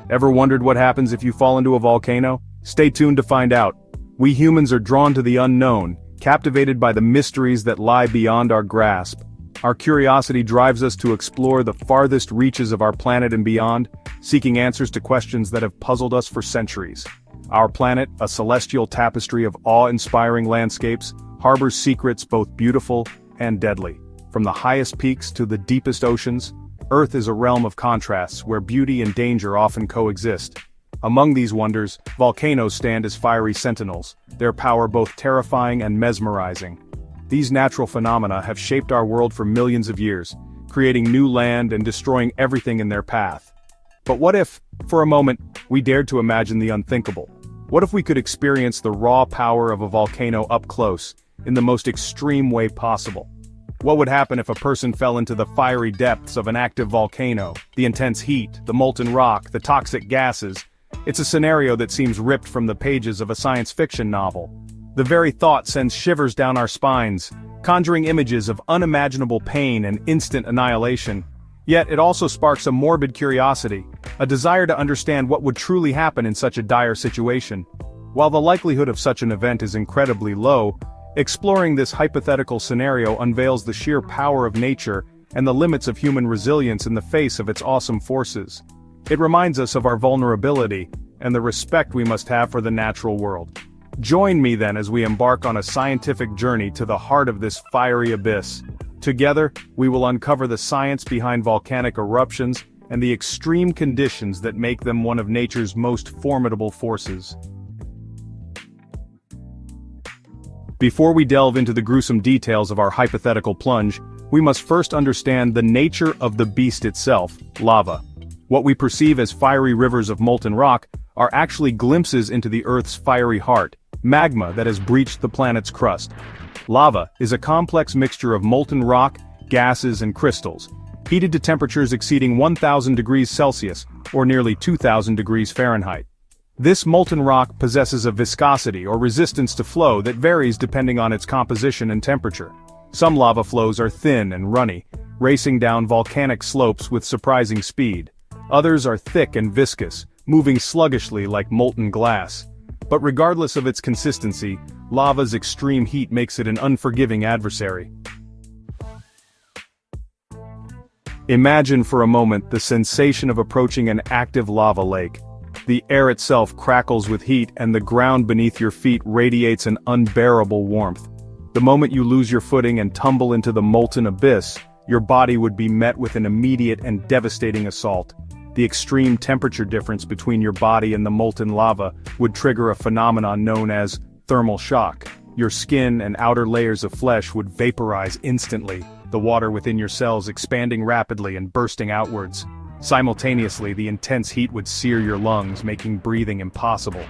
Ever wondered what happens if you fall into a volcano? Stay tuned to find out. We humans are drawn to the unknown, captivated by the mysteries that lie beyond our grasp. Our curiosity drives us to explore the farthest reaches of our planet and beyond, seeking answers to questions that have puzzled us for centuries. Our planet, a celestial tapestry of awe-inspiring landscapes, harbors secrets both beautiful and deadly. From the highest peaks to the deepest oceans, Earth is a realm of contrasts where beauty and danger often coexist. Among these wonders, volcanoes stand as fiery sentinels, their power both terrifying and mesmerizing. These natural phenomena have shaped our world for millions of years, creating new land and destroying everything in their path. But what if, for a moment, we dared to imagine the unthinkable? What if we could experience the raw power of a volcano up close, in the most extreme way possible? What would happen if a person fell into the fiery depths of an active volcano? The intense heat, the molten rock, the toxic gases. It's a scenario that seems ripped from the pages of a science fiction novel. The very thought sends shivers down our spines, conjuring images of unimaginable pain and instant annihilation. Yet it also sparks a morbid curiosity, a desire to understand what would truly happen in such a dire situation. While the likelihood of such an event is incredibly low, exploring this hypothetical scenario unveils the sheer power of nature and the limits of human resilience in the face of its awesome forces. It reminds us of our vulnerability and the respect we must have for the natural world. Join me then as we embark on a scientific journey to the heart of this fiery abyss. Together, we will uncover the science behind volcanic eruptions and the extreme conditions that make them one of nature's most formidable forces. Before we delve into the gruesome details of our hypothetical plunge, we must first understand the nature of the beast itself, lava. What we perceive as fiery rivers of molten rock are actually glimpses into the Earth's fiery heart, magma that has breached the planet's crust. Lava is a complex mixture of molten rock, gases and crystals, heated to temperatures exceeding 1,000 degrees Celsius, or nearly 2,000 degrees Fahrenheit. This molten rock possesses a viscosity or resistance to flow that varies depending on its composition and temperature. Some lava flows are thin and runny, racing down volcanic slopes with surprising speed. Others are thick and viscous, moving sluggishly like molten glass. But regardless of its consistency, lava's extreme heat makes it an unforgiving adversary. Imagine for a moment the sensation of approaching an active lava lake. The air itself crackles with heat and the ground beneath your feet radiates an unbearable warmth. The moment you lose your footing and tumble into the molten abyss, your body would be met with an immediate and devastating assault. The extreme temperature difference between your body and the molten lava would trigger a phenomenon known as thermal shock. Your skin and outer layers of flesh would vaporize instantly, the water within your cells expanding rapidly and bursting outwards. Simultaneously, the intense heat would sear your lungs, making breathing impossible.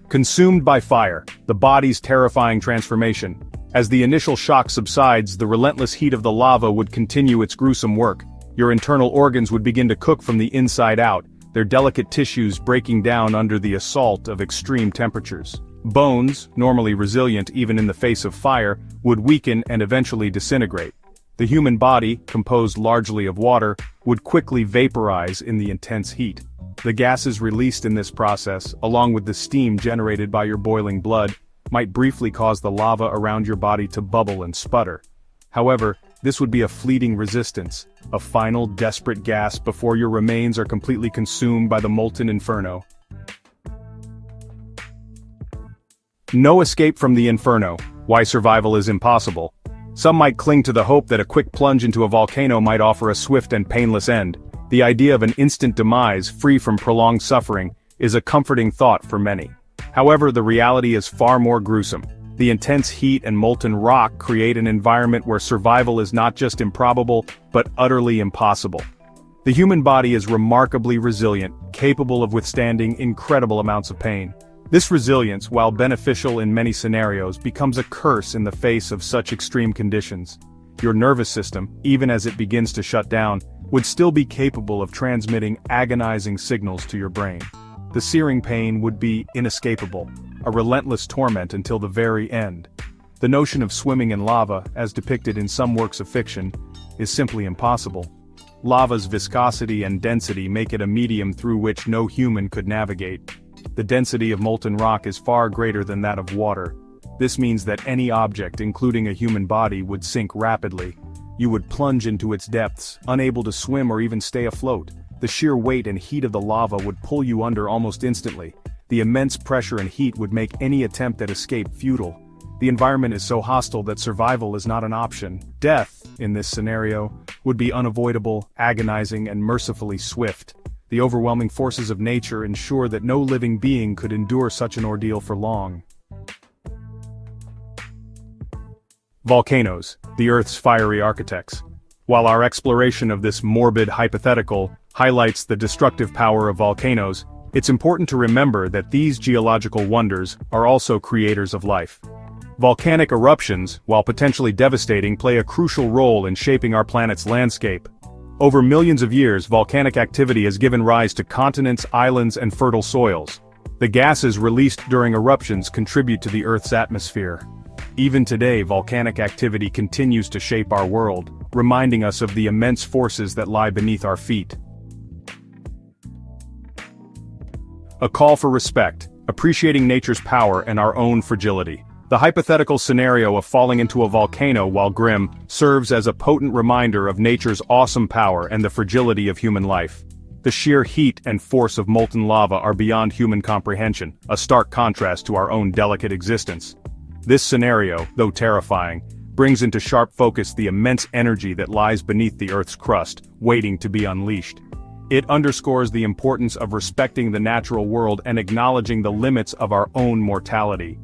Consumed by fire, the body's terrifying transformation. As the initial shock subsides, the relentless heat of the lava would continue its gruesome work. Your internal organs would begin to cook from the inside out, their delicate tissues breaking down under the assault of extreme temperatures. Bones, normally resilient even in the face of fire, would weaken and eventually disintegrate. The human body, composed largely of water, would quickly vaporize in the intense heat. The gases released in this process, along with the steam generated by your boiling blood, might briefly cause the lava around your body to bubble and sputter. However, this would be a fleeting resistance, a final desperate gasp before your remains are completely consumed by the molten inferno. No escape from the inferno. Why survival is impossible. Some might cling to the hope that a quick plunge into a volcano might offer a swift and painless end. The idea of an instant demise, free from prolonged suffering, is a comforting thought for many. However, the reality is far more gruesome. The intense heat and molten rock create an environment where survival is not just improbable, but utterly impossible. The human body is remarkably resilient, capable of withstanding incredible amounts of pain. This resilience, while beneficial in many scenarios, becomes a curse in the face of such extreme conditions. Your nervous system, even as it begins to shut down, would still be capable of transmitting agonizing signals to your brain. The searing pain would be inescapable, a relentless torment until the very end. The notion of swimming in lava, as depicted in some works of fiction, is simply impossible. Lava's viscosity and density make it a medium through which no human could navigate. The density of molten rock is far greater than that of water. This means that any object, including a human body, would sink rapidly. You would plunge into its depths, unable to swim or even stay afloat. The sheer weight and heat of the lava would pull you under almost instantly. The immense pressure and heat would make any attempt at escape futile. The environment is so hostile that survival is not an option. Death, in this scenario, would be unavoidable, agonizing, and mercifully swift. The overwhelming forces of nature ensure that no living being could endure such an ordeal for long. Volcanoes, the Earth's fiery architects. While our exploration of this morbid hypothetical highlights the destructive power of volcanoes, it's important to remember that these geological wonders are also creators of life. Volcanic eruptions, while potentially devastating, play a crucial role in shaping our planet's landscape. Over millions of years, volcanic activity has given rise to continents, islands, and fertile soils. The gases released during eruptions contribute to the Earth's atmosphere. Even today, volcanic activity continues to shape our world, reminding us of the immense forces that lie beneath our feet. A call for respect, appreciating nature's power and our own fragility. The hypothetical scenario of falling into a volcano, while grim, serves as a potent reminder of nature's awesome power and the fragility of human life. The sheer heat and force of molten lava are beyond human comprehension, a stark contrast to our own delicate existence. This scenario, though terrifying, brings into sharp focus the immense energy that lies beneath the Earth's crust, waiting to be unleashed. It underscores the importance of respecting the natural world and acknowledging the limits of our own mortality.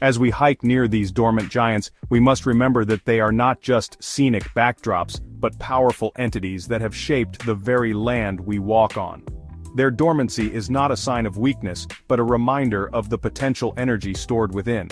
As we hike near these dormant giants, we must remember that they are not just scenic backdrops, but powerful entities that have shaped the very land we walk on. Their dormancy is not a sign of weakness, but a reminder of the potential energy stored within.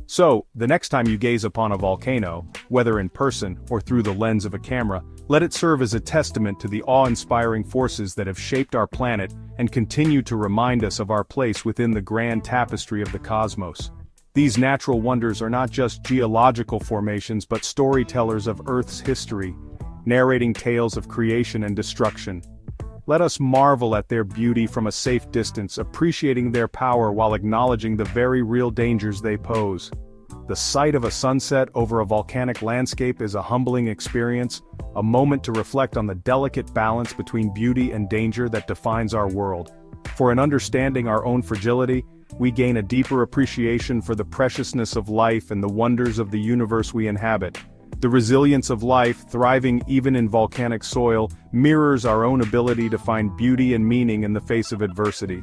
So, the next time you gaze upon a volcano, whether in person or through the lens of a camera, let it serve as a testament to the awe-inspiring forces that have shaped our planet and continue to remind us of our place within the grand tapestry of the cosmos. These natural wonders are not just geological formations but storytellers of Earth's history, narrating tales of creation and destruction. Let us marvel at their beauty from a safe distance, appreciating their power while acknowledging the very real dangers they pose. The sight of a sunset over a volcanic landscape is a humbling experience, a moment to reflect on the delicate balance between beauty and danger that defines our world. For in understanding our own fragility, we gain a deeper appreciation for the preciousness of life and the wonders of the universe we inhabit. The resilience of life, thriving even in volcanic soil, mirrors our own ability to find beauty and meaning in the face of adversity.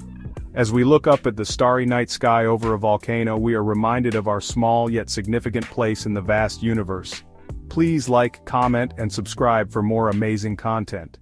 As we look up at the starry night sky over a volcano, we are reminded of our small yet significant place in the vast universe. Please like, comment, and subscribe for more amazing content.